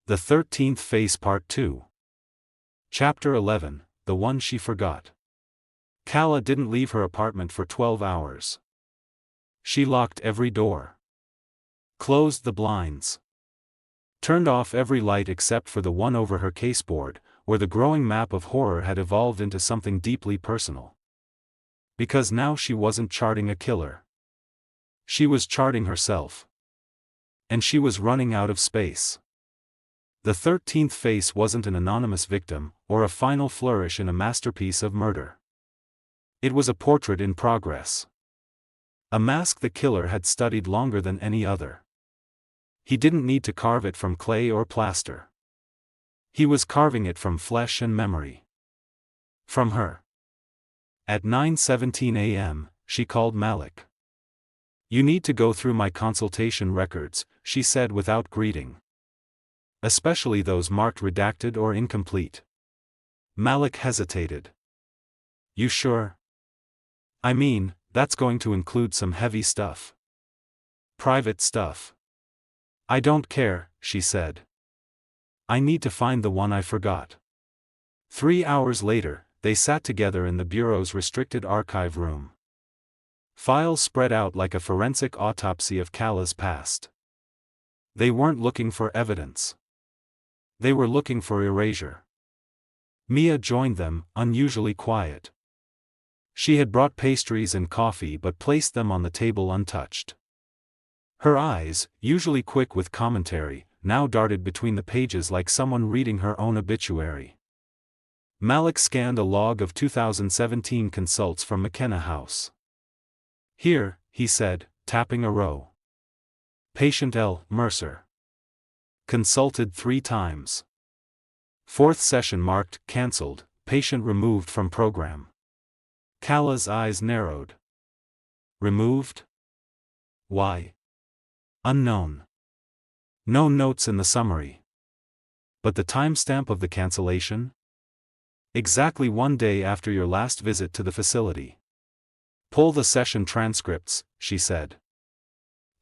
The 13th Face Part 2. Chapter 11, The One She Forgot. Calla didn't leave her apartment for 12 hours. She locked every door, closed the blinds, turned off every light except for the one over her caseboard, where the growing map of horror had evolved into something deeply personal. Because now she wasn't charting a killer. She was charting herself. And she was running out of space. The 13th face wasn't an anonymous victim, or a final flourish in a masterpiece of murder. It was a portrait in progress. A mask the killer had studied longer than any other. He didn't need to carve it from clay or plaster. He was carving it from flesh and memory. From her. At 9:17 a.m., she called Malik. "You need to go through my consultation records," she said without greeting. "Especially those marked redacted or incomplete." Malik hesitated. "You sure? I mean, that's going to include some heavy stuff. Private stuff." "I don't care," she said. "I need to find the one I forgot." 3 hours later, they sat together in the Bureau's restricted archive room. Files spread out like a forensic autopsy of Calla's past. They weren't looking for evidence. They were looking for erasure. Mia joined them, unusually quiet. She had brought pastries and coffee but placed them on the table untouched. Her eyes, usually quick with commentary, now darted between the pages like someone reading her own obituary. Malik scanned a log of 2017 consults from McKenna House. "Here," he said, tapping a row. "Patient L. Mercer. Consulted 3 times. 4th session marked cancelled, patient removed from program." Calla's eyes narrowed. "Removed? Why?" "Unknown. No notes in the summary." "But the timestamp of the cancellation?" "Exactly 1 day after your last visit to the facility." "Pull the session transcripts," she said.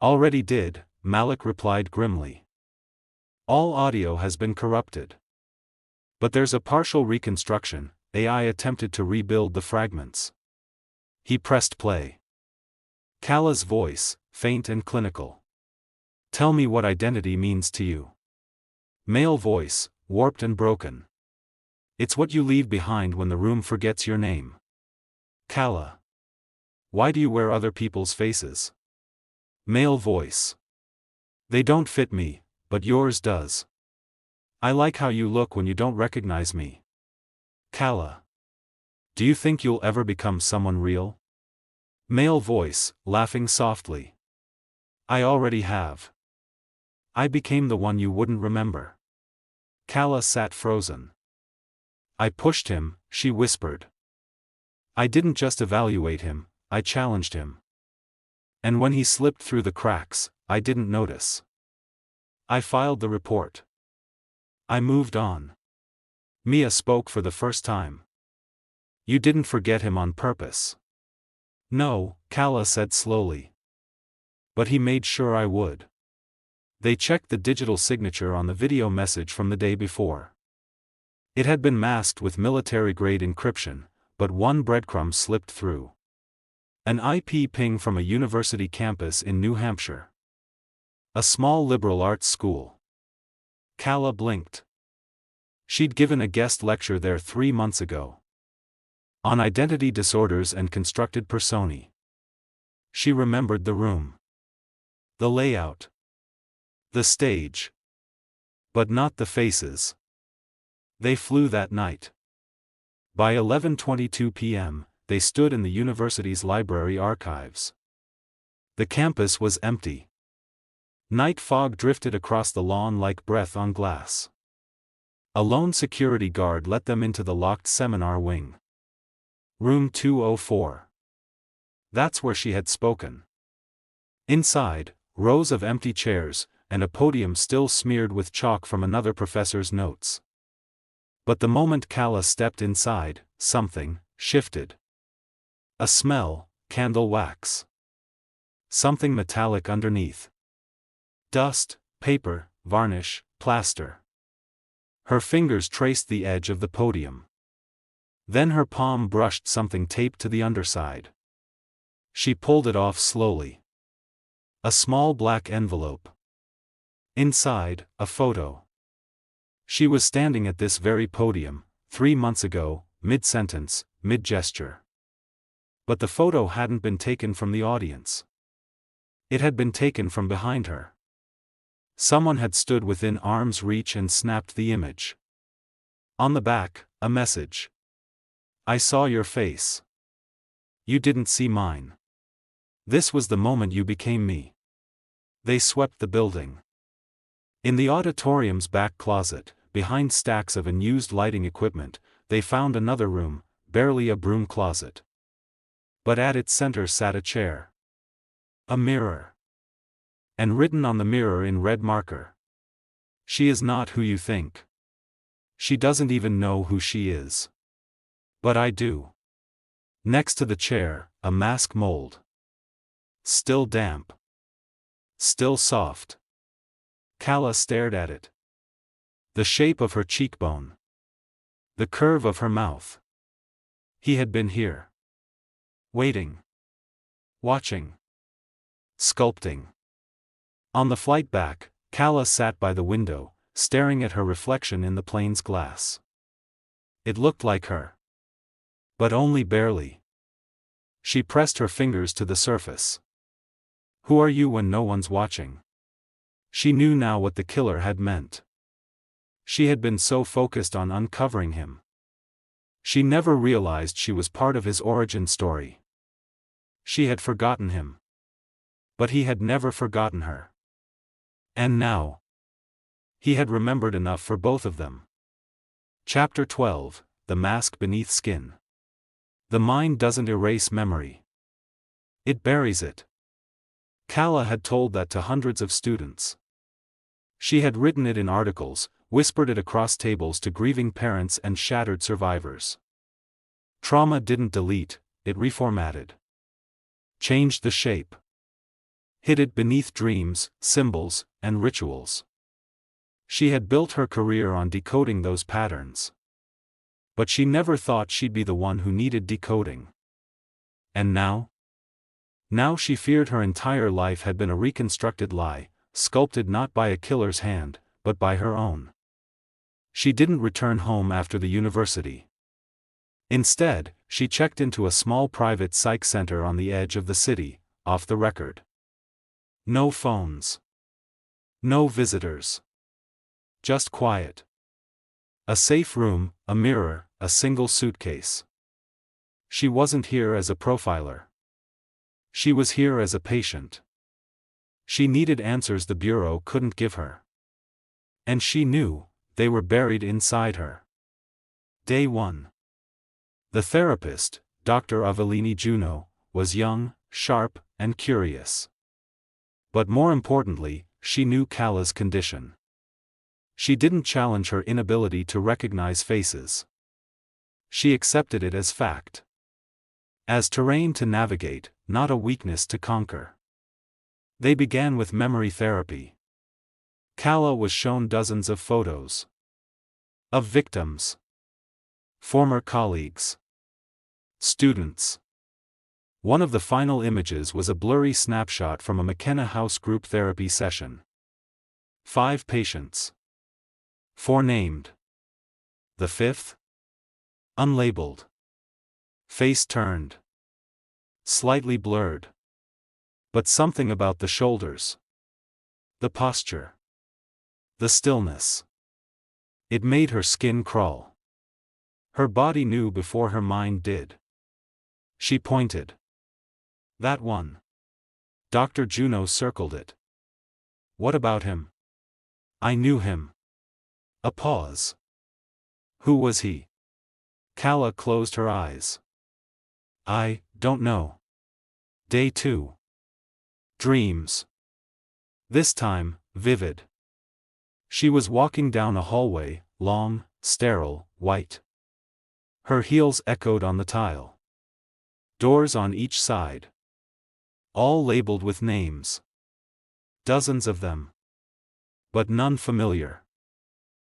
"Already did," Malik replied grimly. "All audio has been corrupted. But there's a partial reconstruction. AI attempted to rebuild the fragments." He pressed play. Calla's voice, faint and clinical. "Tell me what identity means to you." Male voice, warped and broken. "It's what you leave behind when the room forgets your name." Calla. "Why do you wear other people's faces?" Male voice. "They don't fit me, but yours does. I like how you look when you don't recognize me." Calla. "Do you think you'll ever become someone real?" Male voice, laughing softly. "I already have. I became the one you wouldn't remember." Calla sat frozen. "I pushed him," she whispered. "I didn't just evaluate him, I challenged him. And when he slipped through the cracks, I didn't notice. I filed the report. I moved on." Mia spoke for the first time. "You didn't forget him on purpose." "No," Calla said slowly. "But he made sure I would." They checked the digital signature on the video message from the day before. It had been masked with military-grade encryption, but one breadcrumb slipped through. An IP ping from a university campus in New Hampshire. A small liberal arts school. Calla blinked. She'd given a guest lecture there 3 months ago. On identity disorders and constructed personae. She remembered the room. The layout. The stage. But not the faces. They flew that night. By 11:22 p.m., they stood in the university's library archives. The campus was empty. Night fog drifted across the lawn like breath on glass. A lone security guard let them into the locked seminar wing. Room 204. That's where she had spoken. Inside, rows of empty chairs, and a podium still smeared with chalk from another professor's notes. But the moment Calla stepped inside, something shifted. A smell, candle wax. Something metallic underneath. Dust, paper, varnish, plaster. Her fingers traced the edge of the podium. Then her palm brushed something taped to the underside. She pulled it off slowly. A small black envelope. Inside, a photo. She was standing at this very podium, 3 months ago, mid-sentence, mid-gesture. But the photo hadn't been taken from the audience. It had been taken from behind her. Someone had stood within arm's reach and snapped the image. On the back, a message. I saw your face. You didn't see mine. This was the moment you became me. They swept the building. In the auditorium's back closet, behind stacks of unused lighting equipment, they found another room, barely a broom closet. But at its center sat a chair. A mirror. And written on the mirror in red marker. She is not who you think. She doesn't even know who she is. But I do. Next to the chair, a mask mold. Still damp. Still soft. Calla stared at it. The shape of her cheekbone. The curve of her mouth. He had been here. Waiting. Watching. Sculpting. On the flight back, Calla sat by the window, staring at her reflection in the plane's glass. It looked like her. But only barely. She pressed her fingers to the surface. Who are you when no one's watching? She knew now what the killer had meant. She had been so focused on uncovering him. She never realized she was part of his origin story. She had forgotten him. But he had never forgotten her. And now, he had remembered enough for both of them. Chapter 12, The Mask Beneath Skin. The mind doesn't erase memory. It buries it. Calla had told that to hundreds of students. She had written it in articles, whispered it across tables to grieving parents and shattered survivors. Trauma didn't delete, it reformatted. Changed the shape. Hid it beneath dreams, symbols, and rituals. She had built her career on decoding those patterns. But she never thought she'd be the one who needed decoding. And now? Now she feared her entire life had been a reconstructed lie, sculpted not by a killer's hand, but by her own. She didn't return home after the university. Instead, she checked into a small private psych center on the edge of the city, off the record. No phones. No visitors. Just quiet. A safe room, a mirror, a single suitcase. She wasn't here as a profiler. She was here as a patient. She needed answers the bureau couldn't give her. And she knew, they were buried inside her. Day 1. The therapist, Dr. Avellini Juno, was young, sharp, and curious. But more importantly, she knew Calla's condition. She didn't challenge her inability to recognize faces. She accepted it as fact. As terrain to navigate, not a weakness to conquer. They began with memory therapy. Calla was shown dozens of photos. Of victims. Former colleagues. Students. One of the final images was a blurry snapshot from a McKenna House group therapy session. 5 patients. 4 named. The 5th? Unlabeled. Face turned. Slightly blurred. But something about the shoulders. The posture. The stillness. It made her skin crawl. Her body knew before her mind did. She pointed. That one. Dr. Juno circled it. What about him? I knew him. A pause. Who was he? Calla closed her eyes. I don't know. Day 2. Dreams. This time, vivid. She was walking down a hallway, long, sterile, white. Her heels echoed on the tile. Doors on each side. All labeled with names. Dozens of them. But none familiar.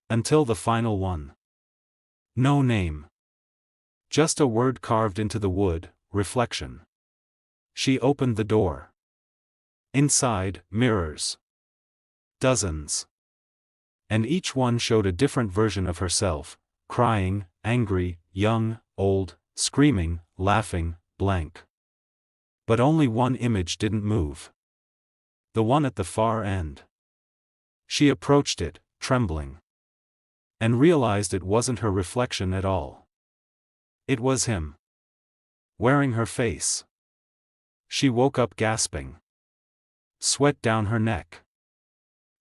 Until the final one. No name. Just a word carved into the wood, reflection. She opened the door. Inside, mirrors. Dozens. And each one showed a different version of herself, crying, angry, young, old, screaming, laughing, blank. But only one image didn't move. The one at the far end. She approached it, trembling. And realized it wasn't her reflection at all. It was him. Wearing her face. She woke up gasping. Sweat down her neck.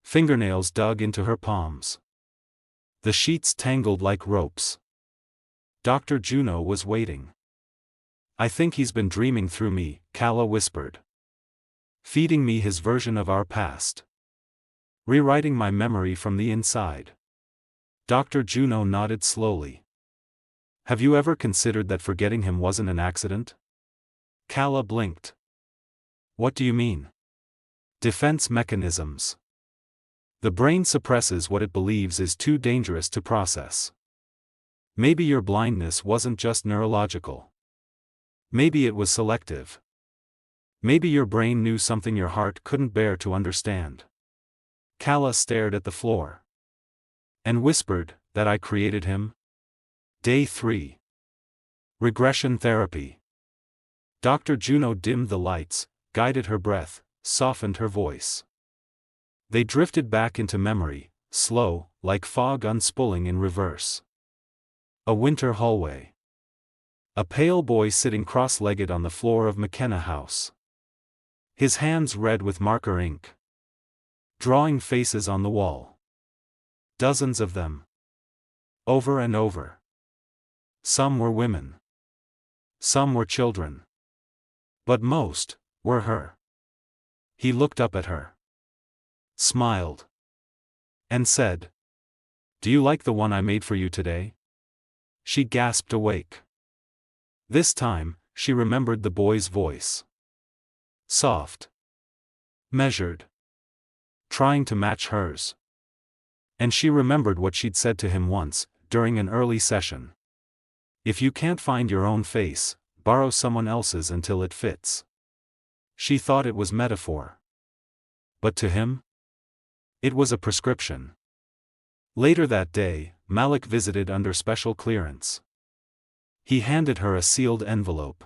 Fingernails dug into her palms. The sheets tangled like ropes. Dr. Juno was waiting. "I think he's been dreaming through me," Calla whispered. "Feeding me his version of our past. Rewriting my memory from the inside." Dr. Juno nodded slowly. "Have you ever considered that forgetting him wasn't an accident?" Calla blinked. "What do you mean?" "Defense mechanisms. The brain suppresses what it believes is too dangerous to process. Maybe your blindness wasn't just neurological. Maybe it was selective. Maybe your brain knew something your heart couldn't bear to understand." Calla stared at the floor. "And whispered, that I created him?" Day 3. Regression therapy. Dr. Juno dimmed the lights, guided her breath, softened her voice. They drifted back into memory, slow, like fog unspooling in reverse. A winter hallway. A pale boy sitting cross-legged on the floor of McKenna House. His hands red with marker ink. Drawing faces on the wall. Dozens of them. Over and over. Some were women. Some were children. But most were her. He looked up at her. Smiled. And said, "Do you like the one I made for you today?" She gasped awake. This time, she remembered the boy's voice. Soft. Measured. Trying to match hers. And she remembered what she'd said to him once, during an early session. "If you can't find your own face, borrow someone else's until it fits." She thought it was metaphor. But to him? It was a prescription. Later that day, Malik visited under special clearance. He handed her a sealed envelope.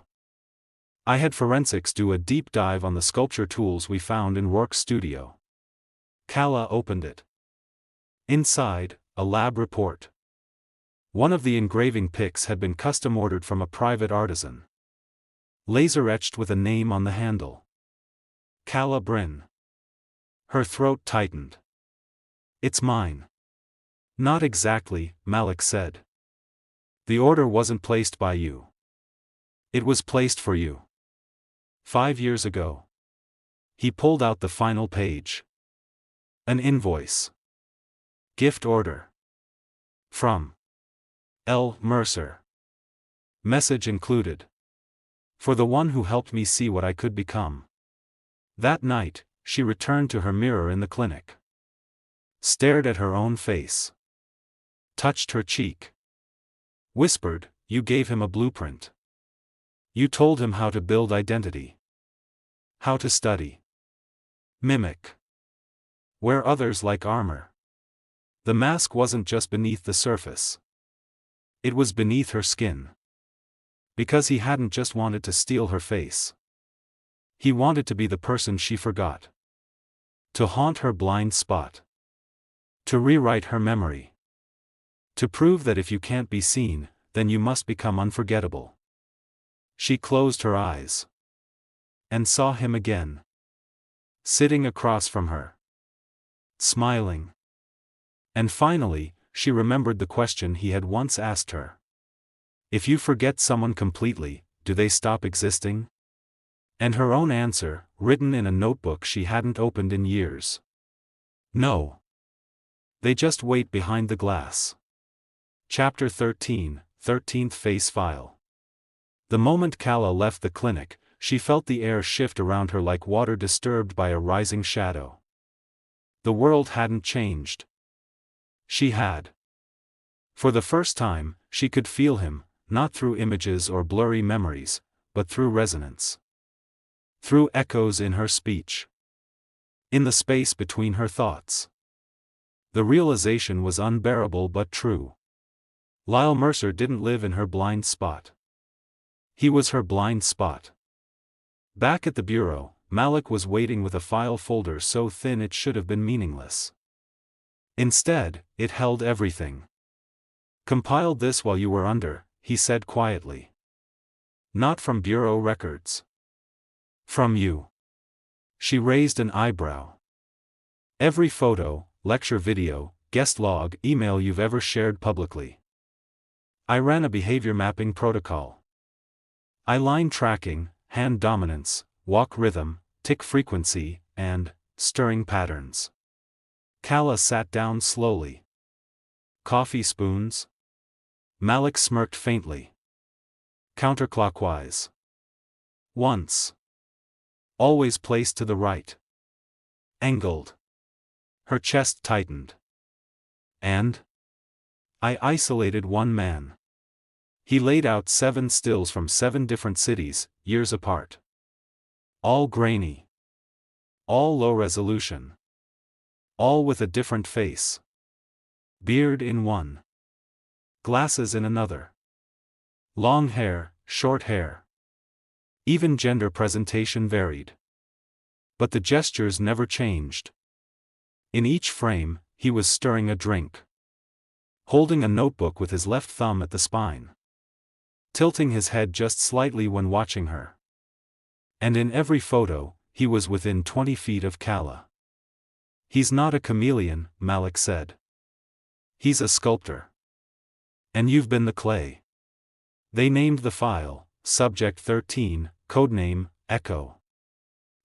"I had forensics do a deep dive on the sculpture tools we found in Rourke's studio." Calla opened it. Inside, a lab report. One of the engraving picks had been custom ordered from a private artisan. Laser etched with a name on the handle. Calla Bryn. Her throat tightened. "It's mine." "Not exactly," Malik said. "The order wasn't placed by you. It was placed for you. 5 years ago." He pulled out the final page. An invoice. Gift order. From L. Mercer. Message included. "For the one who helped me see what I could become." That night, she returned to her mirror in the clinic. Stared at her own face. Touched her cheek. Whispered, "You gave him a blueprint. You told him how to build identity. How to study. Mimic. Wear others like armor." The mask wasn't just beneath the surface. It was beneath her skin. Because he hadn't just wanted to steal her face. He wanted to be the person she forgot. To haunt her blind spot. To rewrite her memory. To prove that if you can't be seen, then you must become unforgettable. She closed her eyes. And saw him again. Sitting across from her. Smiling. And finally, she remembered the question he had once asked her. If you forget someone completely, do they stop existing? And her own answer, written in a notebook she hadn't opened in years. No. They just wait behind the glass. Chapter 13, 13th Face File. The moment Calla left the clinic, she felt the air shift around her like water disturbed by a rising shadow. The world hadn't changed. She had. For the first time, she could feel him, not through images or blurry memories, but through resonance. Through echoes in her speech. In the space between her thoughts. The realization was unbearable but true. Lyle Mercer didn't live in her blind spot. He was her blind spot. Back at the bureau, Malik was waiting with a file folder so thin it should have been meaningless. Instead, it held everything. "Compiled this while you were under," he said quietly. "Not from bureau records. From you." She raised an eyebrow. "Every photo, lecture video, guest log, email you've ever shared publicly. I ran a behavior mapping protocol. I line tracking, hand dominance, walk rhythm, tick frequency, and stirring patterns." Kala sat down slowly. "Coffee spoons?" Malik smirked faintly. "Counterclockwise. Once. Always placed to the right. Angled." Her chest tightened. "And? I isolated one man. He laid out 7 stills from 7 different cities, years apart. All grainy. All low resolution. All with a different face. Beard in one. Glasses in another. Long hair, short hair. Even gender presentation varied. But the gestures never changed. In each frame, he was stirring a drink. Holding a notebook with his left thumb at the spine. Tilting his head just slightly when watching her. And in every photo, he was within 20 feet of Kala. "He's not a chameleon," Malik said. "He's a sculptor. And you've been the clay." They named the file, Subject 13, codename, Echo.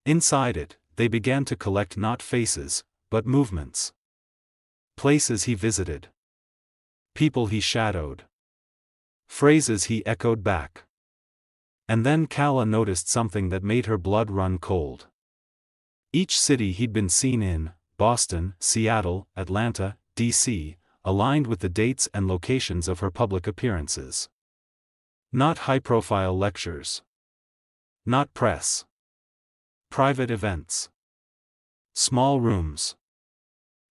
Inside it, they began to collect not faces, but movements. Places he visited. People he shadowed. Phrases he echoed back. And then Kala noticed something that made her blood run cold. Each city he'd been seen in, Boston, Seattle, Atlanta, D.C., aligned with the dates and locations of her public appearances. Not high-profile lectures. Not press. Private events. Small rooms.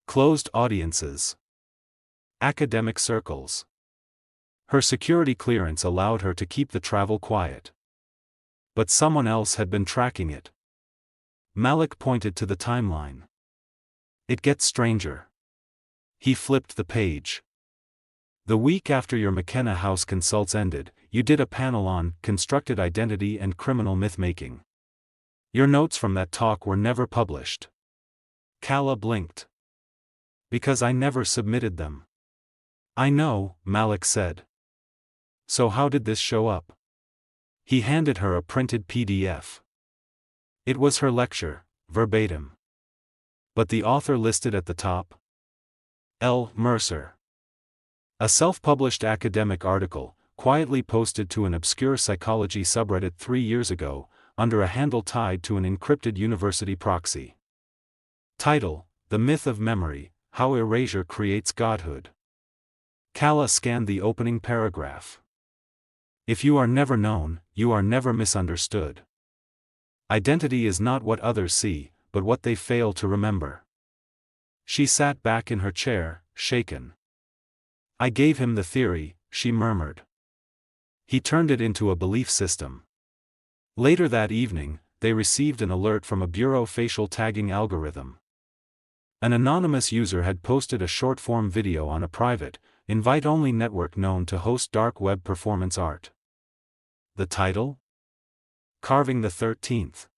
Closed audiences. Academic circles. Her security clearance allowed her to keep the travel quiet. But someone else had been tracking it. Malik pointed to the timeline. "It gets stranger." He flipped the page. "The week after your McKenna House consults ended, you did a panel on constructed identity and criminal myth-making. Your notes from that talk were never published." Kala blinked. "Because I never submitted them." "I know," Malik said. "So how did this show up?" He handed her a printed PDF. It was her lecture, verbatim. But the author listed at the top? L. Mercer. A self-published academic article, quietly posted to an obscure psychology subreddit 3 years ago, under a handle tied to an encrypted university proxy. Title: The Myth of Memory, How Erasure Creates Godhood. Kala scanned the opening paragraph. "If you are never known, you are never misunderstood. Identity is not what others see, but what they fail to remember." She sat back in her chair, shaken. "I gave him the theory," she murmured. "He turned it into a belief system." Later that evening, they received an alert from a bureau facial tagging algorithm. An anonymous user had posted a short-form video on a private, invite-only network known to host dark web performance art. The title? Carving the 13th.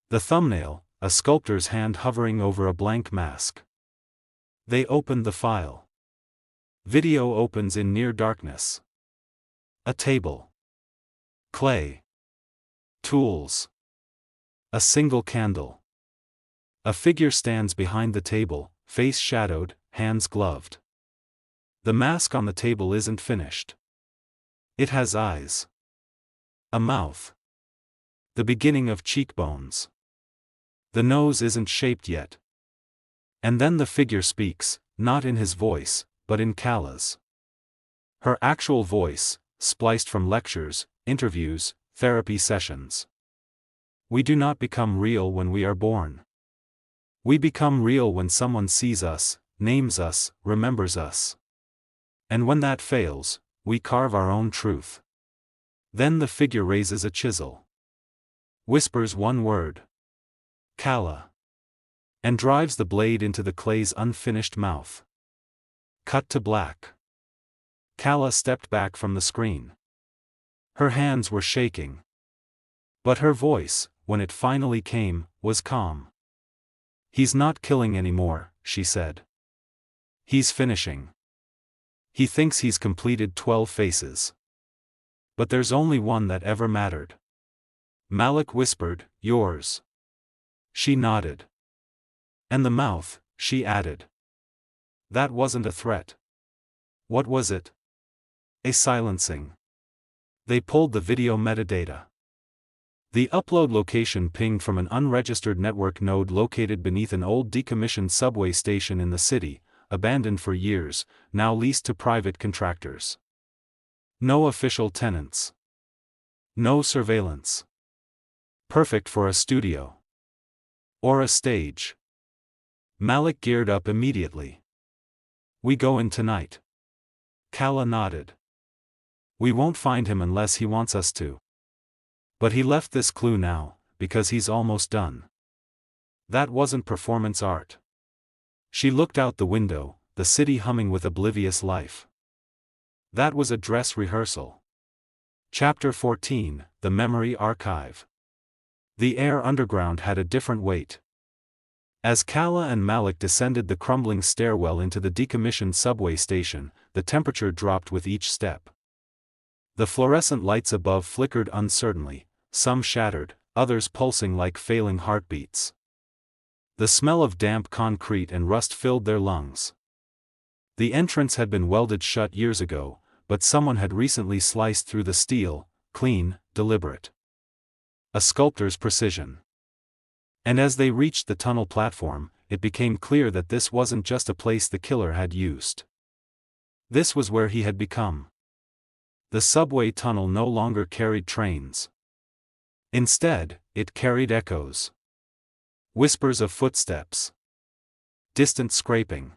The thumbnail, a sculptor's hand hovering over a blank mask. They opened the file. Video opens in near darkness. A table. Clay. Tools. A single candle. A figure stands behind the table, face shadowed, hands gloved. The mask on the table isn't finished. It has eyes. A mouth. The beginning of cheekbones. The nose isn't shaped yet. And then the figure speaks, not in his voice, but in Kala's. Her actual voice, spliced from lectures, interviews, therapy sessions. We do not become real when we are born. We become real when someone sees us, names us, remembers us. And when that fails, we carve our own truth. Then the figure raises a chisel. Whispers one word. Kala. And drives the blade into the clay's unfinished mouth. Cut to black. Kala stepped back from the screen. Her hands were shaking. But her voice, when it finally came, was calm. He's not killing anymore, she said. He's finishing. He thinks he's completed 12 faces. But there's only one that ever mattered. Malik whispered, yours. She nodded. And the mouth, she added. That wasn't a threat. What was it? A silencing. They pulled the video metadata. The upload location pinged from an unregistered network node located beneath an old decommissioned subway station in the city, abandoned for years, now leased to private contractors. No official tenants. No surveillance. Perfect for a studio. Or a stage. Malik geared up immediately. We go in tonight. Kala nodded. We won't find him unless he wants us to. But he left this clue now, because he's almost done. That wasn't performance art. She looked out the window, the city humming with oblivious life. That was a dress rehearsal. Chapter 14, The Memory Archive. The air underground had a different weight. As Kala and Malik descended the crumbling stairwell into the decommissioned subway station, the temperature dropped with each step. The fluorescent lights above flickered uncertainly, some shattered, others pulsing like failing heartbeats. The smell of damp concrete and rust filled their lungs. The entrance had been welded shut years ago, but someone had recently sliced through the steel, clean, deliberate. A sculptor's precision. And as they reached the tunnel platform, it became clear that this wasn't just a place the killer had used. This was where he had become. The subway tunnel no longer carried trains. Instead, it carried echoes. Whispers of footsteps. Distant scraping.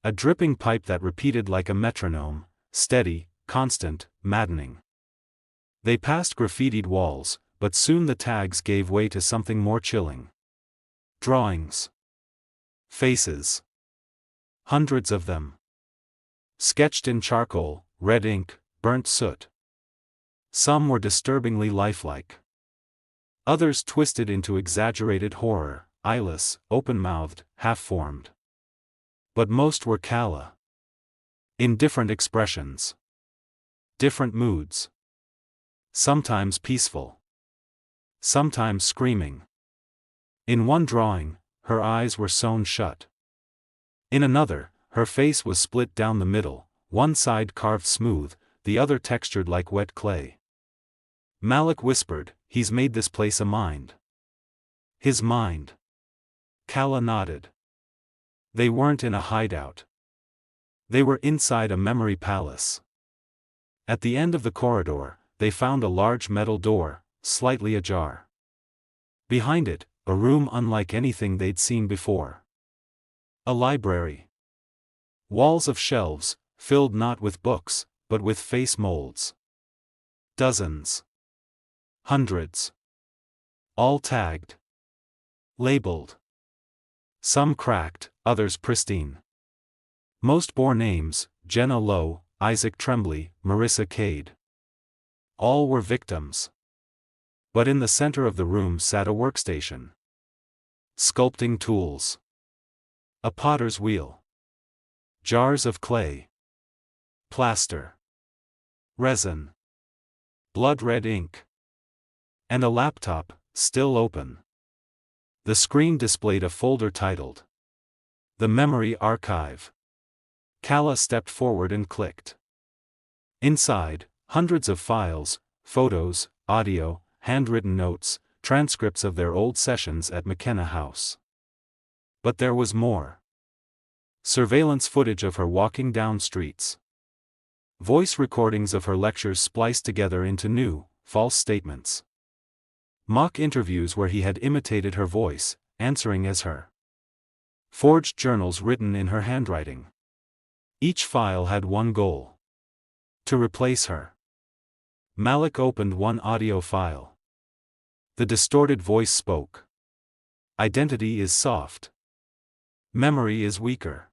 A dripping pipe that repeated like a metronome, steady, constant, maddening. They passed graffitied walls, but soon the tags gave way to something more chilling. Drawings. Faces. Hundreds of them. Sketched in charcoal, red ink, burnt soot. Some were disturbingly lifelike. Others twisted into exaggerated horror, eyeless, open-mouthed, half-formed. But most were Kala. In different expressions. Different moods. Sometimes peaceful. Sometimes screaming. In one drawing, her eyes were sewn shut. In another, her face was split down the middle, one side carved smooth, the other textured like wet clay. Malik whispered, he's made this place a mind. His mind. Kala nodded. They weren't in a hideout. They were inside a memory palace. At the end of the corridor, they found a large metal door, slightly ajar. Behind it, a room unlike anything they'd seen before. A library. Walls of shelves, filled not with books, but with face molds. Dozens. Hundreds. All tagged. Labeled. Some cracked, others pristine. Most bore names, Jenna Lowe, Isaac Tremblay, Marissa Cade. All were victims. But in the center of the room sat a workstation. Sculpting tools. A potter's wheel. Jars of clay. Plaster. Resin. Blood-red ink. And a laptop, still open. The screen displayed a folder titled The Memory Archive. Kala stepped forward and clicked. Inside, hundreds of files, photos, audio, handwritten notes, transcripts of their old sessions at McKenna House. But there was more. Surveillance footage of her walking down streets. Voice recordings of her lectures spliced together into new, false statements. Mock interviews where he had imitated her voice, answering as her. Forged journals written in her handwriting. Each file had one goal: to replace her. Malik opened one audio file. The distorted voice spoke. Identity is soft. Memory is weaker.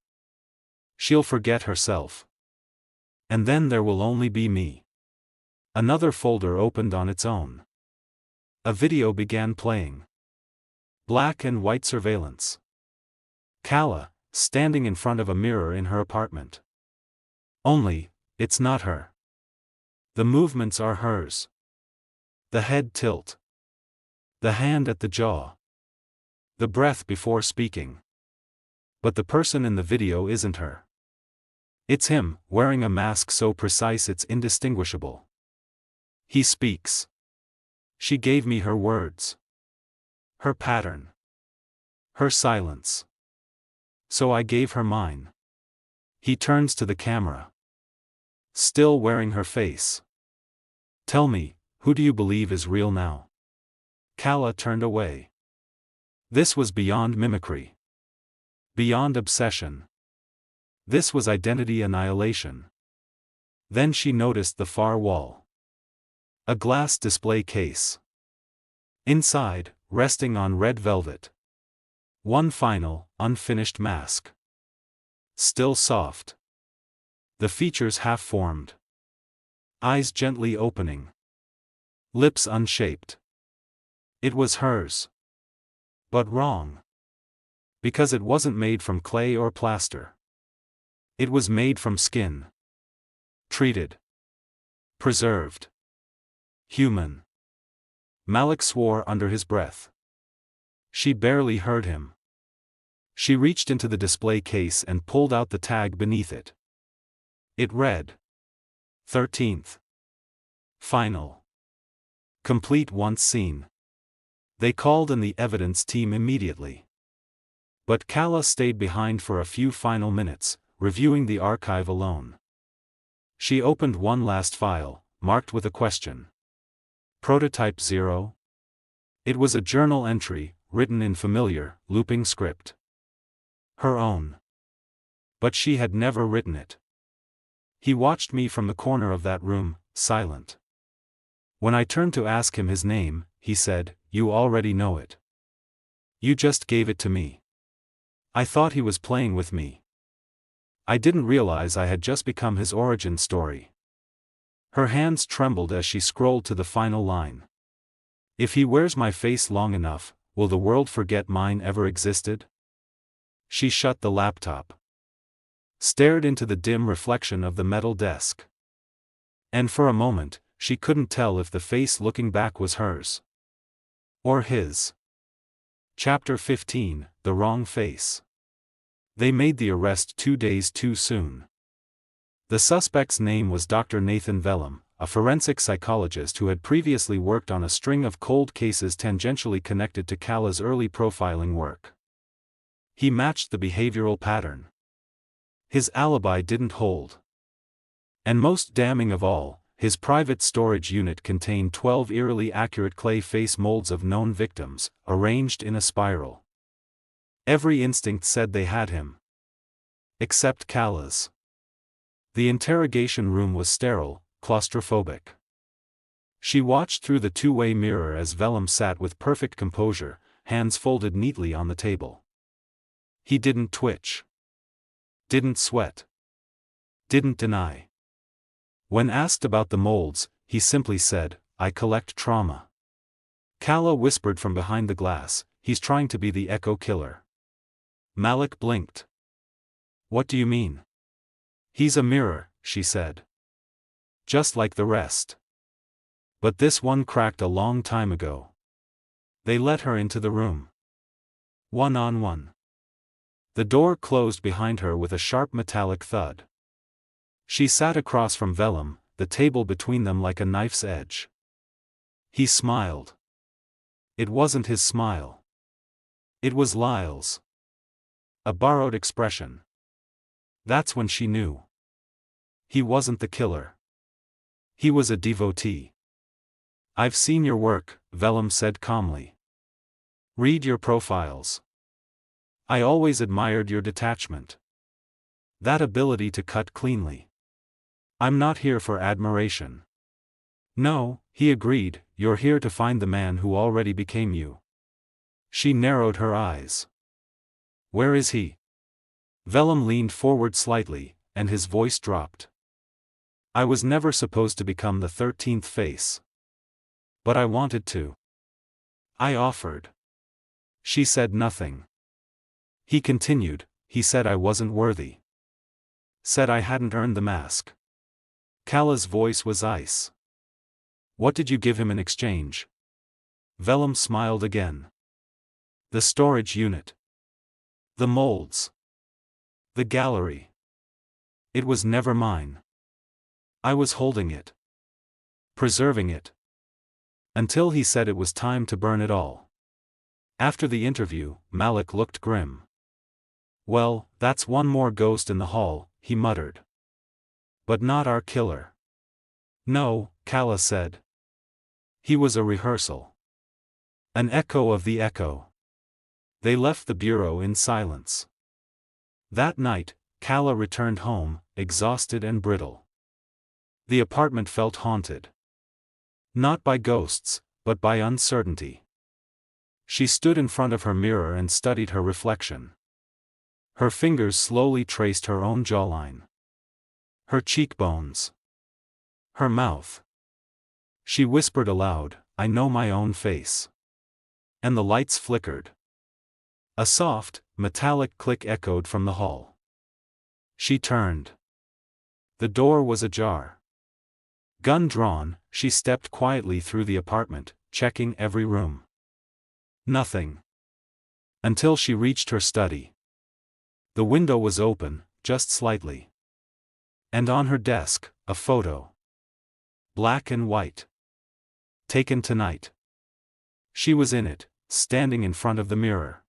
She'll forget herself. And then there will only be me. Another folder opened on its own. A video began playing. Black and white surveillance. Kala, standing in front of a mirror in her apartment. Only, it's not her. The movements are hers. The head tilt. The hand at the jaw. The breath before speaking. But the person in the video isn't her. It's him, wearing a mask so precise it's indistinguishable. He speaks. She gave me her words. Her pattern. Her silence. So I gave her mine. He turns to the camera. Still wearing her face. Tell me, who do you believe is real now? Kala turned away. This was beyond mimicry. Beyond obsession. This was identity annihilation. Then she noticed the far wall. A glass display case. Inside, resting on red velvet. One final, unfinished mask. Still soft. The features half-formed. Eyes gently opening. Lips unshaped. It was hers. But wrong. Because it wasn't made from clay or plaster. It was made from skin. Treated. Preserved. Human. Malik swore under his breath. She barely heard him. She reached into the display case and pulled out the tag beneath it. It read. 13th. Final. Complete once seen. They called in the evidence team immediately. But Kala stayed behind for a few final minutes, reviewing the archive alone. She opened one last file, marked with a question. Prototype 0? It was a journal entry, written in familiar, looping script. Her own. But she had never written it. He watched me from the corner of that room, silent. When I turned to ask him his name, he said, "You already know it. You just gave it to me." I thought he was playing with me. I didn't realize I had just become his origin story. Her hands trembled as she scrolled to the final line. If he wears my face long enough, will the world forget mine ever existed? She shut the laptop. Stared into the dim reflection of the metal desk. And for a moment, she couldn't tell if the face looking back was hers. Or his. Chapter 15, The Wrong Face. They made the arrest 2 days too soon. The suspect's name was Dr. Nathan Vellum, a forensic psychologist who had previously worked on a string of cold cases tangentially connected to Kala's early profiling work. He matched the behavioral pattern. His alibi didn't hold. And most damning of all, his private storage unit contained 12 eerily accurate clay face molds of known victims, arranged in a spiral. Every instinct said they had him. Except Kala's. The interrogation room was sterile, claustrophobic. She watched through the two-way mirror as Vellum sat with perfect composure, hands folded neatly on the table. He didn't twitch. Didn't sweat. Didn't deny. When asked about the molds, he simply said, "I collect trauma." Kala whispered from behind the glass, "He's trying to be the echo killer." Malik blinked. "What do you mean?" "He's a mirror," she said. "Just like the rest. But this one cracked a long time ago." They let her into the room. One-on-one. The door closed behind her with a sharp metallic thud. She sat across from Vellum, the table between them like a knife's edge. He smiled. It wasn't his smile. It was Lyle's. A borrowed expression. That's when she knew. He wasn't the killer. He was a devotee. I've seen your work, Vellum said calmly. Read your profiles. I always admired your detachment. That ability to cut cleanly. I'm not here for admiration. No, he agreed, you're here to find the man who already became you. She narrowed her eyes. Where is he? Vellum leaned forward slightly, and his voice dropped. I was never supposed to become the 13th face. But I wanted to. I offered. She said nothing. He continued, he said I wasn't worthy. Said I hadn't earned the mask. Kala's voice was ice. What did you give him in exchange? Vellum smiled again. The storage unit. The molds. The gallery. It was never mine. I was holding it. Preserving it. Until he said it was time to burn it all. After the interview, Malik looked grim. Well, that's one more ghost in the hall, he muttered. But not our killer. No, Kala said. He was a rehearsal. An echo of the echo. They left the bureau in silence. That night, Kala returned home, exhausted and brittle. The apartment felt haunted. Not by ghosts, but by uncertainty. She stood in front of her mirror and studied her reflection. Her fingers slowly traced her own jawline. Her cheekbones. Her mouth. She whispered aloud, I know my own face. And the lights flickered. A soft, metallic click echoed from the hall. She turned. The door was ajar. Gun drawn, she stepped quietly through the apartment, checking every room. Nothing. Until she reached her study. The window was open, just slightly. And on her desk, a photo. Black and white. Taken tonight. She was in it, standing in front of the mirror.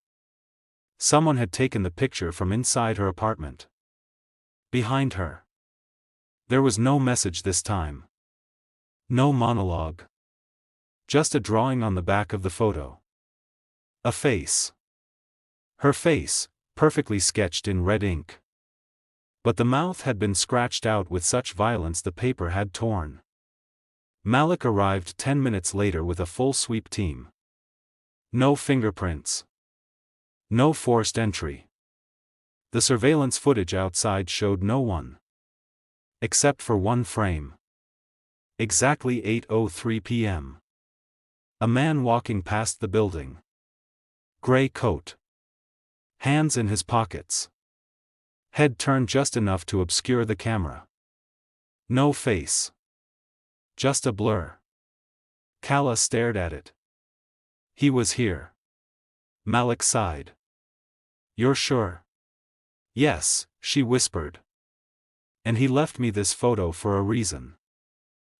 Someone had taken the picture from inside her apartment. Behind her. There was no message this time. No monologue. Just a drawing on the back of the photo. A face. Her face, perfectly sketched in red ink. But the mouth had been scratched out with such violence the paper had torn. Malik arrived 10 minutes later with a full sweep team. No fingerprints. No forced entry. The surveillance footage outside showed no one. Except for one frame. Exactly 8:03 p.m. A man walking past the building. Gray coat. Hands in his pockets. Head turned just enough to obscure the camera. No face. Just a blur. Kala stared at it. He was here. Malik sighed. You're sure? Yes, she whispered. And he left me this photo for a reason.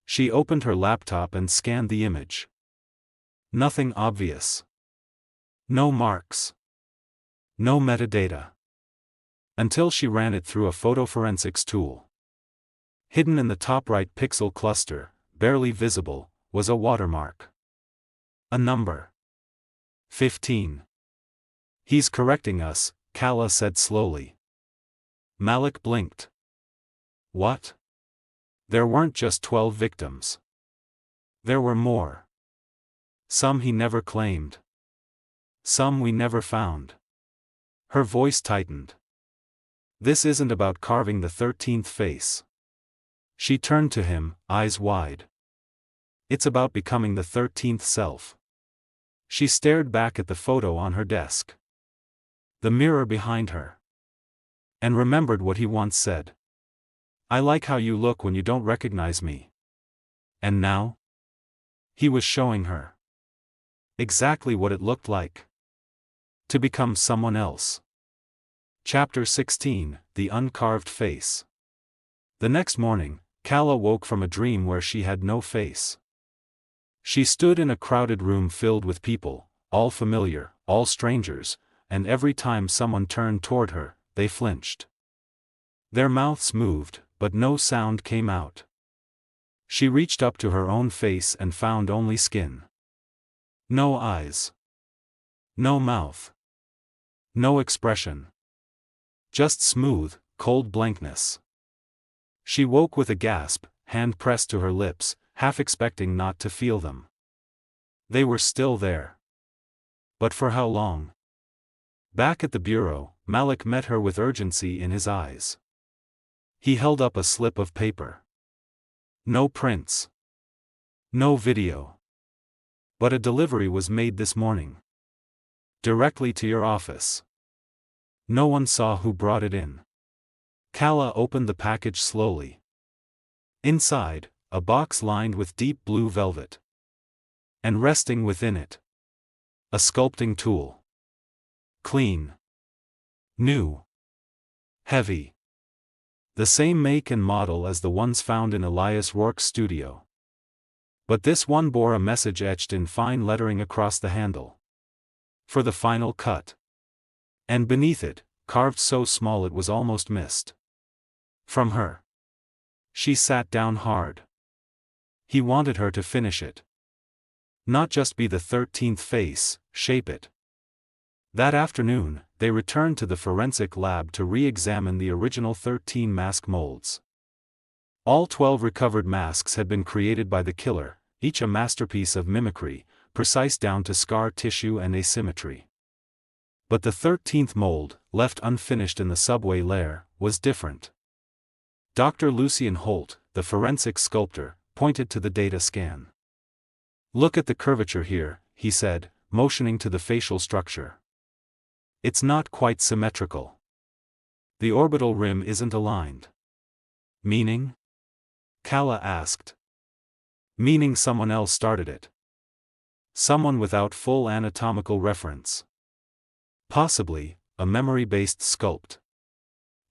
She opened her laptop and scanned the image. Nothing obvious. No marks. No metadata. Until she ran it through a photoforensics tool. Hidden in the top right pixel cluster, barely visible, was a watermark. A number. 15. He's correcting us, Kala said slowly. Malik blinked. What? There weren't just 12 victims. There were more. Some he never claimed. Some we never found. Her voice tightened. This isn't about carving the 13th face. She turned to him, eyes wide. It's about becoming the 13th self. She stared back at the photo on her desk. The mirror behind her. And remembered what he once said. I like how you look when you don't recognize me. And now? He was showing her. Exactly what it looked like. To become someone else. Chapter 16, The Uncarved Face. The next morning, Kala woke from a dream where she had no face. She stood in a crowded room filled with people, all familiar, all strangers, and every time someone turned toward her, they flinched. Their mouths moved, but no sound came out. She reached up to her own face and found only skin. No eyes. No mouth. No expression. Just smooth, cold blankness. She woke with a gasp, hand pressed to her lips, half expecting not to feel them. They were still there. But for how long? Back at the bureau, Malik met her with urgency in his eyes. He held up a slip of paper. No prints. No video. But a delivery was made this morning. Directly to your office. No one saw who brought it in. Kala opened the package slowly. Inside, a box lined with deep blue velvet. And resting within it, a sculpting tool. Clean. New. Heavy. The same make and model as the ones found in Elias Rourke's studio. But this one bore a message etched in fine lettering across the handle. For the final cut. And beneath it, carved so small it was almost missed. From her. She sat down hard. He wanted her to finish it. Not just be the 13th face, shape it. That afternoon, they returned to the forensic lab to re-examine the original 13 mask molds. All 12 recovered masks had been created by the killer, each a masterpiece of mimicry, precise down to scar tissue and asymmetry. But the 13th mold, left unfinished in the subway lair, was different. Dr. Lucien Holt, the forensic sculptor, pointed to the data scan. Look at the curvature here, he said, motioning to the facial structure. It's not quite symmetrical. The orbital rim isn't aligned. Meaning? Kala asked. Meaning someone else started it. Someone without full anatomical reference. Possibly, a memory-based sculpt.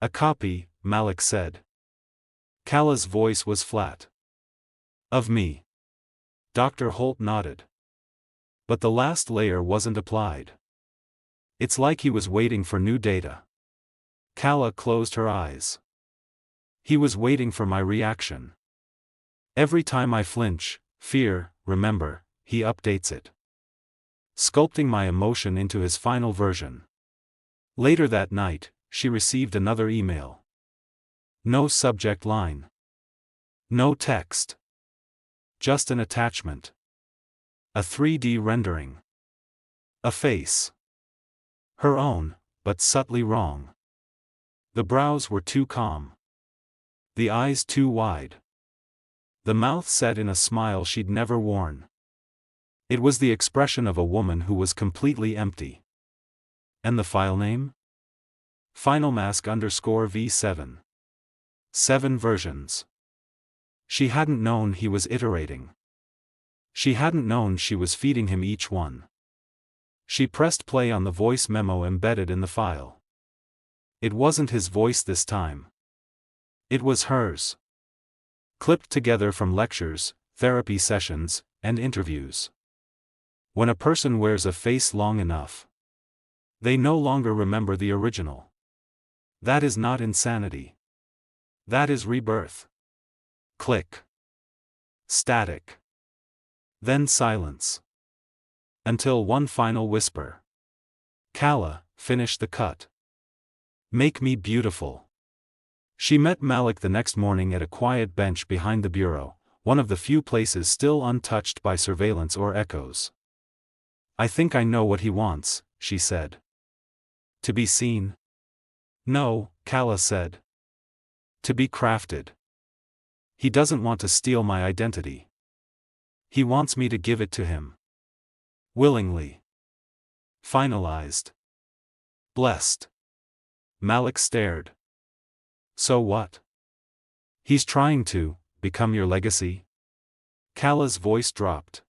A copy, Malik said. Kala's voice was flat. Of me. Dr. Holt nodded. But the last layer wasn't applied. It's like he was waiting for new data. Kala closed her eyes. He was waiting for my reaction. Every time I flinch, fear, remember, he updates it. Sculpting my emotion into his final version. Later that night, she received another email. No subject line. No text. Just an attachment. A 3D rendering. A face. Her own, but subtly wrong. The brows were too calm. The eyes too wide. The mouth set in a smile she'd never worn. It was the expression of a woman who was completely empty. And the file name? FinalMask_V7. 7 versions. She hadn't known he was iterating. She hadn't known she was feeding him each one. She pressed play on the voice memo embedded in the file. It wasn't his voice this time. It was hers. Clipped together from lectures, therapy sessions, and interviews. When a person wears a face long enough, they no longer remember the original. That is not insanity. That is rebirth. Click. Static. Then silence. Until one final whisper. Kala, finish the cut. Make me beautiful. She met Malik the next morning at a quiet bench behind the bureau, one of the few places still untouched by surveillance or echoes. I think I know what he wants, she said. To be seen? No, Kala said. To be crafted. He doesn't want to steal my identity. He wants me to give it to him. Willingly. Finalized. Blessed. Malik stared. So what? He's trying to become your legacy? Kala's voice dropped.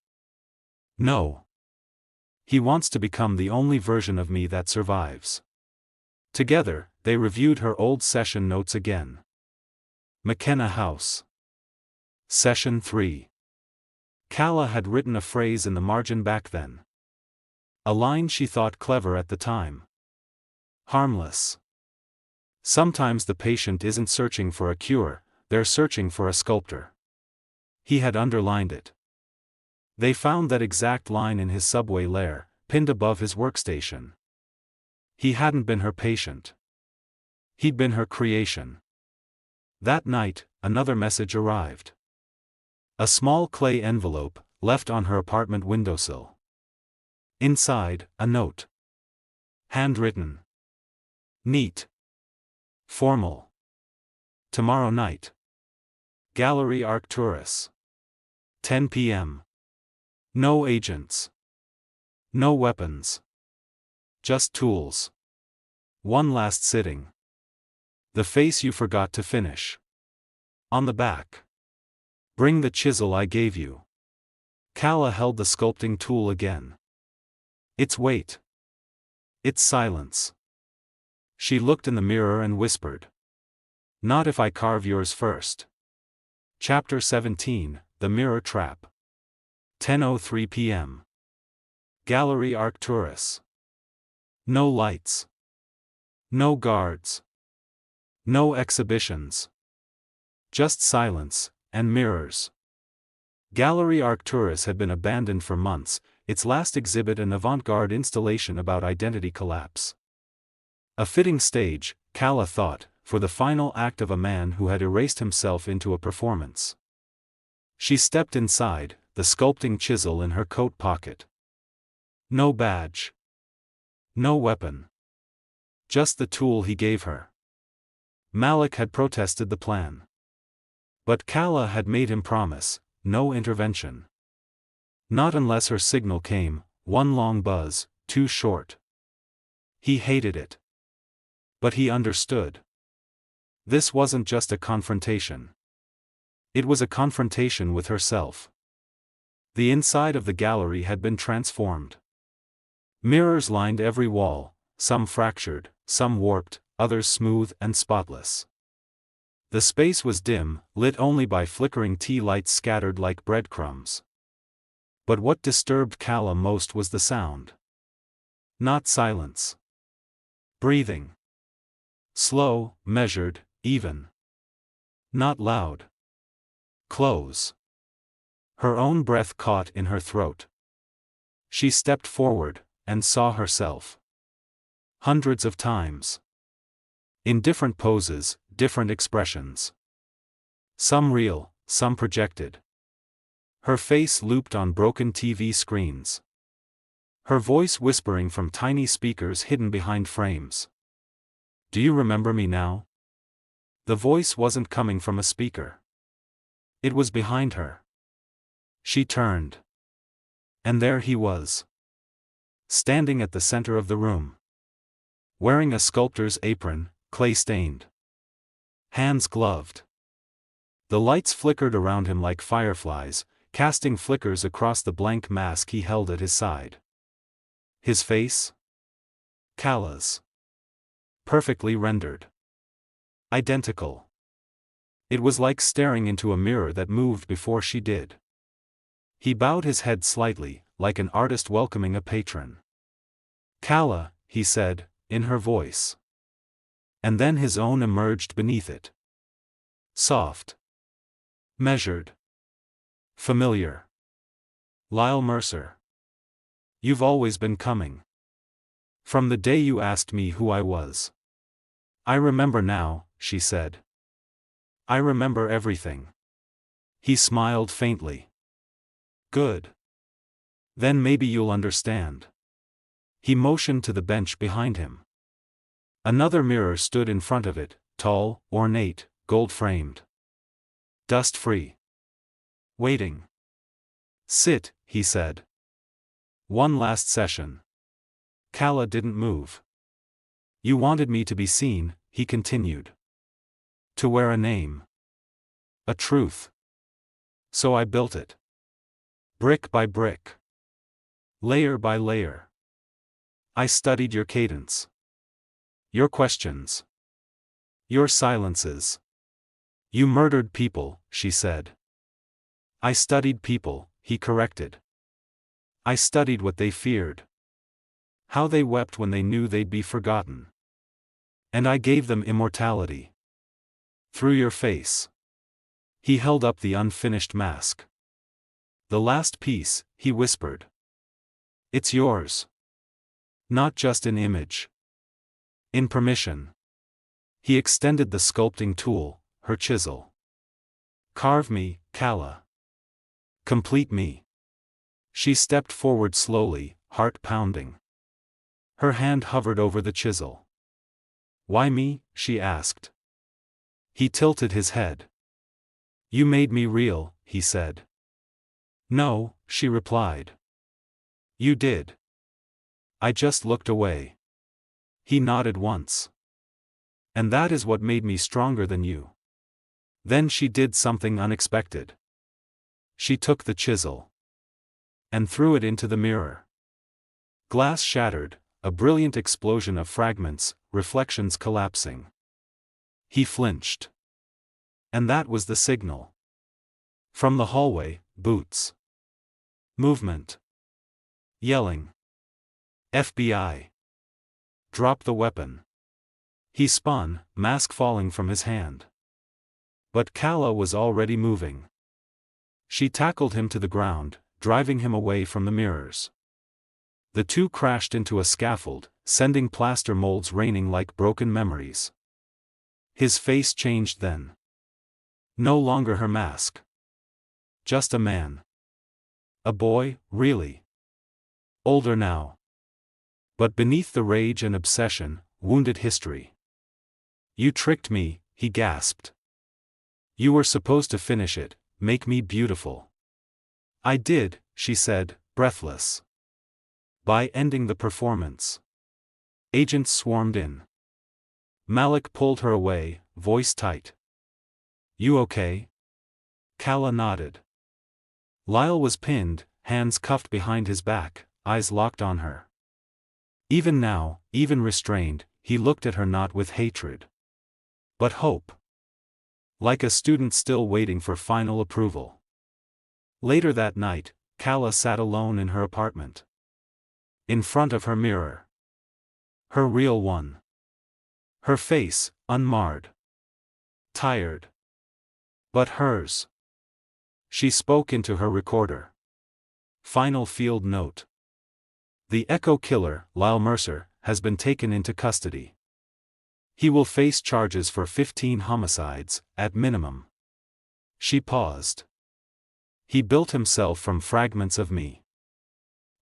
No. He wants to become the only version of me that survives. Together, they reviewed her old session notes again. McKenna House. Session 3. Kala had written a phrase in the margin back then. A line she thought clever at the time. Harmless. Sometimes the patient isn't searching for a cure, they're searching for a sculptor. He had underlined it. They found that exact line in his subway lair, pinned above his workstation. He hadn't been her patient. He'd been her creation. That night, another message arrived. A small clay envelope, left on her apartment windowsill. Inside, a note. Handwritten. Neat. Formal. Tomorrow night. Gallery Arcturus. 10 p.m. No agents. No weapons. Just tools. One last sitting. The face you forgot to finish. On the back. Bring the chisel I gave you. Calla held the sculpting tool again. Its weight. Its silence. She looked in the mirror and whispered. Not if I carve yours first. Chapter 17, The Mirror Trap. 10:03 p.m. Gallery Arcturus. No lights. No guards. No exhibitions. Just silence, and mirrors. Gallery Arcturus had been abandoned for months, its last exhibit an avant-garde installation about identity collapse. A fitting stage, Calla thought, for the final act of a man who had erased himself into a performance. She stepped inside, the sculpting chisel in her coat pocket. No badge. No weapon. Just the tool he gave her. Malik had protested the plan. But Calla had made him promise, no intervention. Not unless her signal came, one long buzz, too short. He hated it. But he understood. This wasn't just a confrontation. It was a confrontation with herself. The inside of the gallery had been transformed. Mirrors lined every wall, some fractured, some warped, others smooth and spotless. The space was dim, lit only by flickering tea lights scattered like breadcrumbs. But what disturbed Calla most was the sound. Not silence. Breathing. Slow, measured, even. Not loud. Close. Her own breath caught in her throat. She stepped forward, and saw herself. Hundreds of times. In different poses, different expressions. Some real, some projected. Her face looped on broken TV screens. Her voice whispering from tiny speakers hidden behind frames. Do you remember me now? The voice wasn't coming from a speaker. It was behind her. She turned. And there he was. Standing at the center of the room. Wearing a sculptor's apron, clay-stained. Hands gloved. The lights flickered around him like fireflies, casting flickers across the blank mask he held at his side. His face? Calla's. Perfectly rendered. Identical. It was like staring into a mirror that moved before she did. He bowed his head slightly, like an artist welcoming a patron. Calla, he said, in her voice. And then his own emerged beneath it. Soft. Measured. Familiar. Lyle Mercer. You've always been coming. From the day you asked me who I was. I remember now, she said. I remember everything. He smiled faintly. Good. Then maybe you'll understand. He motioned to the bench behind him. Another mirror stood in front of it, tall, ornate, gold-framed. Dust-free. Waiting. Sit, he said. One last session. Calla didn't move. You wanted me to be seen, he continued. To wear a name. A truth. So I built it. Brick by brick. Layer by layer. I studied your cadence. Your questions. Your silences. You murdered people, she said. I studied people, he corrected. I studied what they feared. How they wept when they knew they'd be forgotten. And I gave them immortality. Through your face. He held up the unfinished mask. The last piece, he whispered. It's yours. Not just in image. In permission. He extended the sculpting tool, her chisel. Carve me, Kala. Complete me. She stepped forward slowly, heart pounding. Her hand hovered over the chisel. Why me? She asked. He tilted his head. You made me real, he said. No, she replied. You did. I just looked away. He nodded once. And that is what made me stronger than you. Then she did something unexpected. She took the chisel. And threw it into the mirror. Glass shattered, a brilliant explosion of fragments, reflections collapsing. He flinched. And that was the signal. From the hallway, boots. Movement. Yelling. FBI. Drop the weapon. He spun, mask falling from his hand. But Kala was already moving. She tackled him to the ground, driving him away from the mirrors. The two crashed into a scaffold, sending plaster molds raining like broken memories. His face changed then. No longer her mask. Just a man. A boy, really. Older now. But beneath the rage and obsession, wounded history. You tricked me, he gasped. You were supposed to finish it, make me beautiful. I did, she said, breathless. By ending the performance. Agents swarmed in. Malik pulled her away, voice tight. You okay? Kala nodded. Lyle was pinned, hands cuffed behind his back, eyes locked on her. Even now, even restrained, he looked at her not with hatred. But hope. Like a student still waiting for final approval. Later that night, Kala sat alone in her apartment. In front of her mirror. Her real one. Her face, unmarred. Tired. But hers. She spoke into her recorder. Final field note. The Echo killer, Lyle Mercer, has been taken into custody. He will face charges for 15 homicides, at minimum. She paused. He built himself from fragments of me.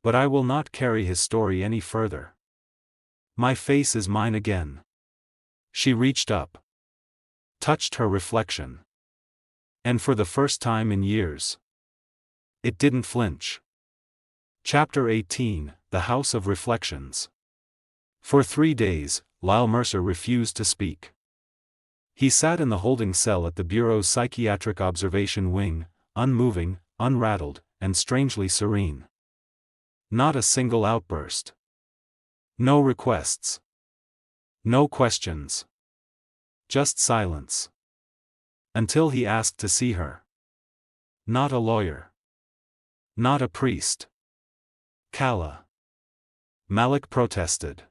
But I will not carry his story any further. My face is mine again. She reached up. Touched her reflection. And for the first time in years. It didn't flinch. Chapter 18, The House of Reflections. For 3 days, Lyle Mercer refused to speak. He sat in the holding cell at the Bureau's psychiatric observation wing, unmoving, unrattled, and strangely serene. Not a single outburst. No requests. No questions. Just silence. Until he asked to see her. Not a lawyer. Not a priest. Kala. Malik protested.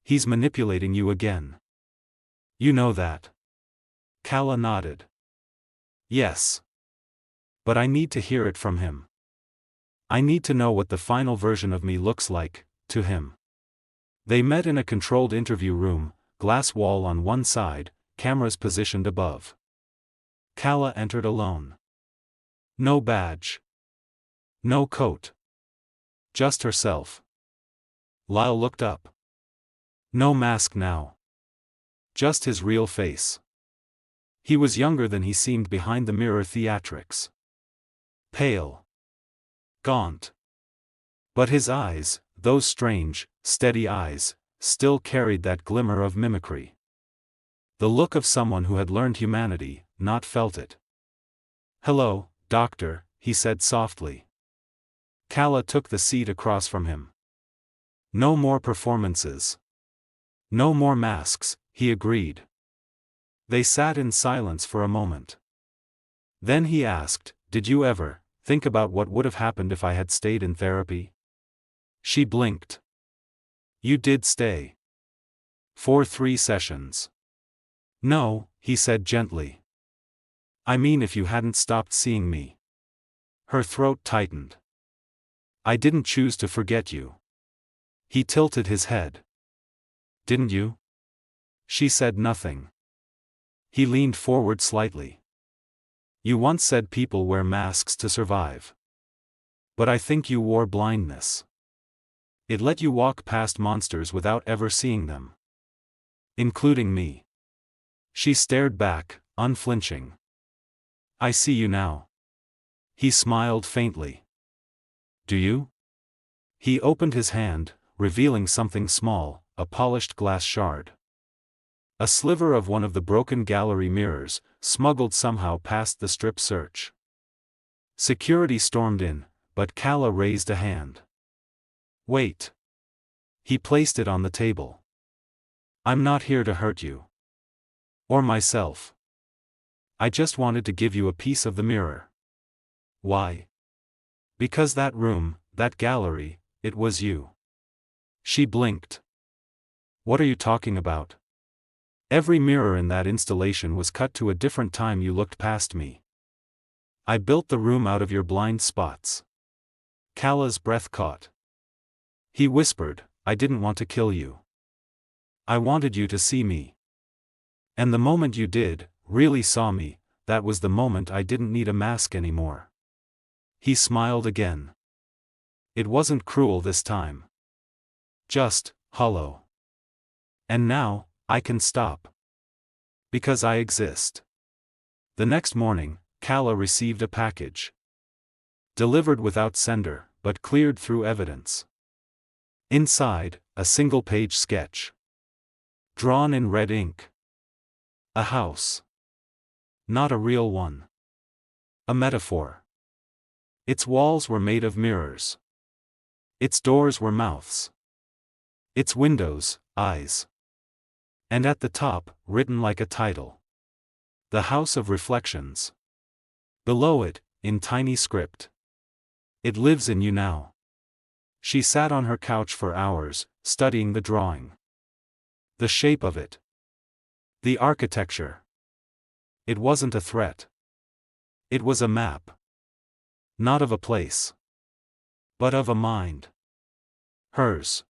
He's manipulating you again. You know that. Kala nodded. Yes. But I need to hear it from him. I need to know what the final version of me looks like, to him. They met in a controlled interview room, glass wall on one side, cameras positioned above. Kala entered alone. No badge. No coat. Just herself. Lyle looked up. No mask now. Just his real face. He was younger than he seemed behind the mirror theatrics. Pale. Gaunt. But his eyes, those strange, steady eyes, still carried that glimmer of mimicry. The look of someone who had learned humanity, not felt it. Hello, doctor, he said softly. Kala took the seat across from him. No more performances. No more masks, he agreed. They sat in silence for a moment. Then he asked, did you ever think about what would have happened if I had stayed in therapy? She blinked. You did stay. For 3 sessions. No, he said gently. I mean if you hadn't stopped seeing me. Her throat tightened. I didn't choose to forget you. He tilted his head. Didn't you? She said nothing. He leaned forward slightly. You once said people wear masks to survive. But I think you wore blindness. It let you walk past monsters without ever seeing them. Including me. She stared back, unflinching. I see you now. He smiled faintly. Do you? He opened his hand, revealing something small, a polished glass shard. A sliver of one of the broken gallery mirrors, smuggled somehow past the strip search. Security stormed in, but Calla raised a hand. Wait. He placed it on the table. I'm not here to hurt you. Or myself. I just wanted to give you a piece of the mirror. Why? Because that room, that gallery, it was you. She blinked. What are you talking about? Every mirror in that installation was cut to a different time you looked past me. I built the room out of your blind spots. Calla's breath caught. He whispered, I didn't want to kill you. I wanted you to see me. And the moment you did, really saw me, that was the moment I didn't need a mask anymore. He smiled again. It wasn't cruel this time. Just hollow. And now, I can stop. Because I exist. The next morning, Calla received a package. Delivered without sender, but cleared through evidence. Inside, a single-page sketch. Drawn in red ink. A house. Not a real one. A metaphor. Its walls were made of mirrors. Its doors were mouths. Its windows, eyes. And at the top, written like a title. The House of Reflections. Below it, in tiny script. It lives in you now. She sat on her couch for hours, studying the drawing. The shape of it. The architecture. It wasn't a threat. It was a map. Not of a place. But of a mind. Hers.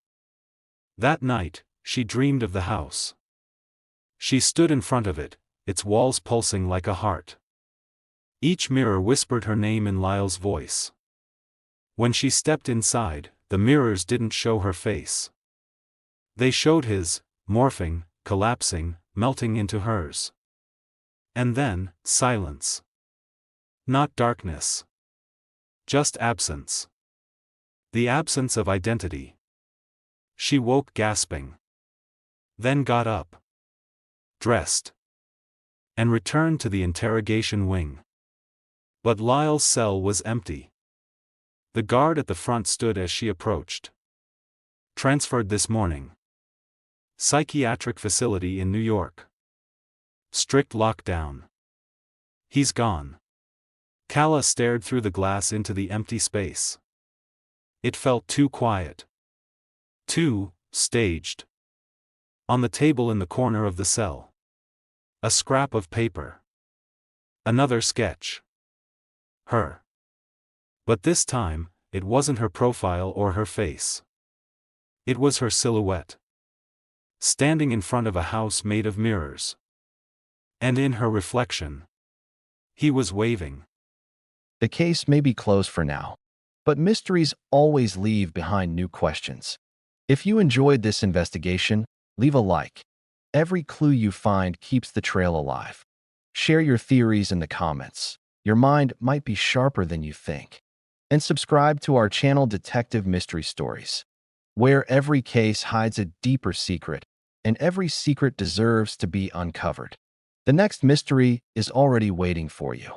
That night, she dreamed of the house. She stood in front of it, its walls pulsing like a heart. Each mirror whispered her name in Lyle's voice. When she stepped inside, the mirrors didn't show her face. They showed his, morphing, collapsing, melting into hers. And then, silence. Not darkness. Just absence. The absence of identity. She woke gasping. Then got up. Dressed. And returned to the interrogation wing. But Lyle's cell was empty. The guard at the front stood as she approached. Transferred this morning. Psychiatric facility in New York. Strict lockdown. He's gone. Calla stared through the glass into the empty space. It felt too quiet. Too staged. On the table in the corner of the cell. A scrap of paper. Another sketch. Her. But this time, it wasn't her profile or her face. It was her silhouette. Standing in front of a house made of mirrors. And in her reflection. He was waving. The case may be closed for now, but mysteries always leave behind new questions. If you enjoyed this investigation, leave a like. Every clue you find keeps the trail alive. Share your theories in the comments. Your mind might be sharper than you think. And subscribe to our channel Detective Mystery Stories, where every case hides a deeper secret, and every secret deserves to be uncovered. The next mystery is already waiting for you.